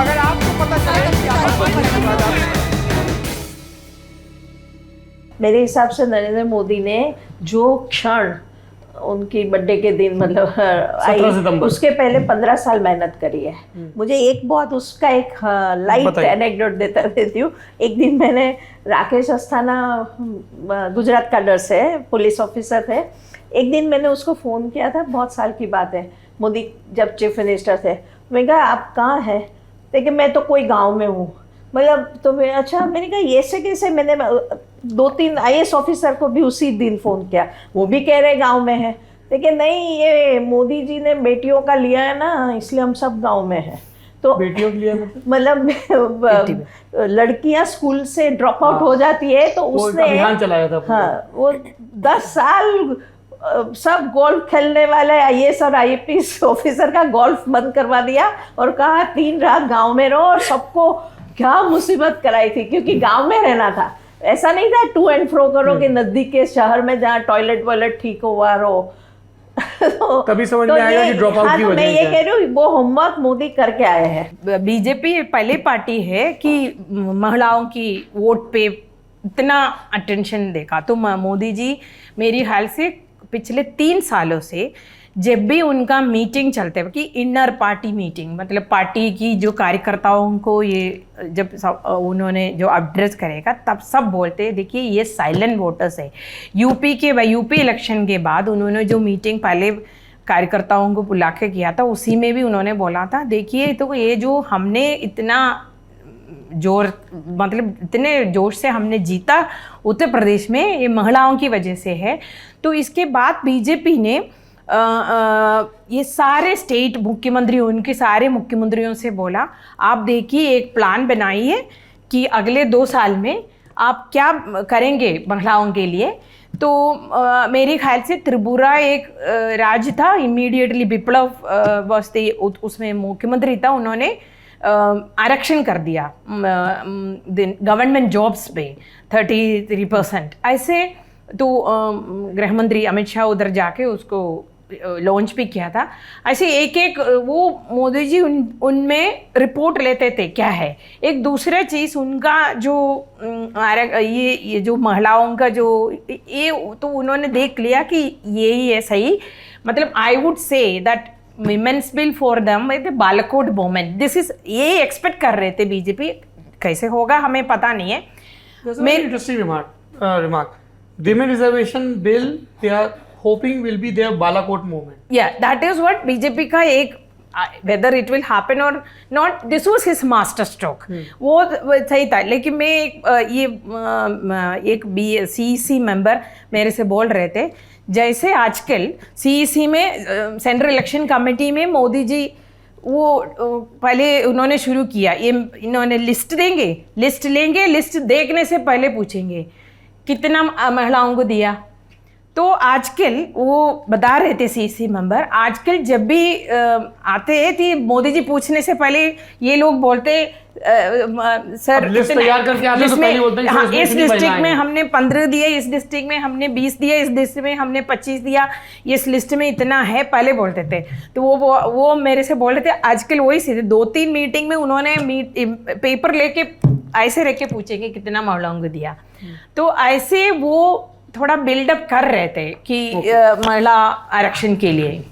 अगर आपको पता चले कि आप मेरे हिसाब से नरेंद्र मोदी ने जो क्षण उनकी बर्थडे के दिन मतलब 17 सितंबर उसके पहले 15 साल मेहनत करी है। मुझे एक बहुत उसका एक लाइट एनेक्डोट देती हूँ। एक दिन मैंने राकेश अस्थाना गुजरात कैडर से पुलिस ऑफिसर थे। एक दिन मैंने उसको फ़ोन किया था, बहुत साल की बात है, मोदी जब चीफ मिनिस्टर थे। मैं कहा आप कहाँ हैं? देखिए मैं तो कोई गांव में हूँ। मतलब तो मैं अच्छा, मैंने कहा ये से कैसे? मैंने 2-3 IAS ऑफिसर को भी उसी दिन फ़ोन किया, वो भी कह रहे गांव में है। लेकिन नहीं, ये मोदी जी ने बेटियों का लिया है ना, इसलिए हम सब गांव में हैं। तो बेटियों के लिए मतलब लड़कियां स्कूल से ड्रॉप आउट हो जाती है तो उसने अभियान चलाया था। हाँ, वो 10 साल सब गोल्फ खेलने वाले IAS और IPS ऑफिसर का गोल्फ बंद करवा दिया और कहा 3 रात गांव में रहो। और सबको क्या मुसीबत कराई थी, क्योंकि गांव में रहना था। ऐसा नहीं था टू एंड फ्रो करो कि नजदीक के शहर में जहाँ टॉयलेट वॉयलेट ठीक हुआ रहो। तभी समझ में आएगा कि ड्रॉप आउट की वजह मैं ये कह रही हूँ, वो होमवर्क मोदी करके आए हैं। बीजेपी पहली पार्टी है कि महिलाओं की वोट पे इतना अटेंशन देखा। तो मोदी जी मेरी ख्याल से पिछले 3 सालों से जब भी उनका मीटिंग चलते कि इनर पार्टी मीटिंग, मतलब पार्टी की जो कार्यकर्ताओं को ये जब उन्होंने जो एड्रेस करेगा तब सब बोलते हैं देखिए ये साइलेंट वोटर्स है। यूपी इलेक्शन के बाद उन्होंने जो मीटिंग पहले कार्यकर्ताओं को बुला के किया था, उसी में भी उन्होंने बोला था देखिए तो ये जो हमने इतना मतलब इतने जोश से हमने जीता उत्तर प्रदेश में, ये महिलाओं की वजह से है। तो इसके बाद बीजेपी ने ये सारे स्टेट मुख्यमंत्री, उनके सारे मुख्यमंत्रियों से बोला आप देखिए एक प्लान बनाइए कि अगले 2 साल में आप क्या करेंगे महिलाओं के लिए। तो मेरे ख्याल से त्रिपुरा एक राज्य था, इमीडिएटली बिप्लव अवस्थी उसमें मुख्यमंत्री था, उन्होंने आरक्षण कर दिया गवर्नमेंट जॉब्स पे 33%। ऐसे तो गृह मंत्री अमित शाह उधर जाके उसको लॉन्च भी किया था। ऐसे एक वो मोदी जी उनमें रिपोर्ट लेते थे क्या है। एक दूसरा चीज़ उनका जो ये जो महिलाओं का जो ये तो उन्होंने देख लिया कि ये ही है सही। मतलब I would say that women's bill for them Balakot women, this is ये एक्सपेक्ट कर रहे थे बीजेपी। कैसे होगा हमें पता नहीं है। Interesting remark women reservation bill they are hoping will be their Balakot movement. Yeah, that is what BJP का एक whether it will happen or not, this was his master stroke. वो सही था। लेकिन मैं एक CEC मेंबर मेरे से बोल रहे थे जैसे आजकल CEC में सेंट्रल इलेक्शन कमेटी में मोदी जी वो पहले उन्होंने शुरू किया, ये इन्होंने लिस्ट लेंगे, लिस्ट देखने से पहले पूछेंगे कितना महिलाओं को दिया। तो आजकल वो बता रहे थे CEC मेंबर, आजकल जब भी आते हैं तो मोदी जी पूछने से पहले ये लोग बोलते सर लिस्ट तैयार करके आते तो पहले बोलते हैं हाँ, इस डिस्ट्रिक्ट में हमने 15 दिए, इस डिस्ट्रिक्ट में हमने 20 दिया, इस डिस्ट्रिक्ट में हमने 25 दिया, इस लिस्ट में इतना है, पहले बोलते थे। तो वो मेरे से बोल रहे थे आजकल वही सीधे 2-3 मीटिंग में उन्होंने पेपर लेके ऐसे रख के पूछेंगे कितना महिलाओं को दिया। तो ऐसे वो थोड़ा बिल्डअप कर रहे थे कि महिला आरक्षण के लिए।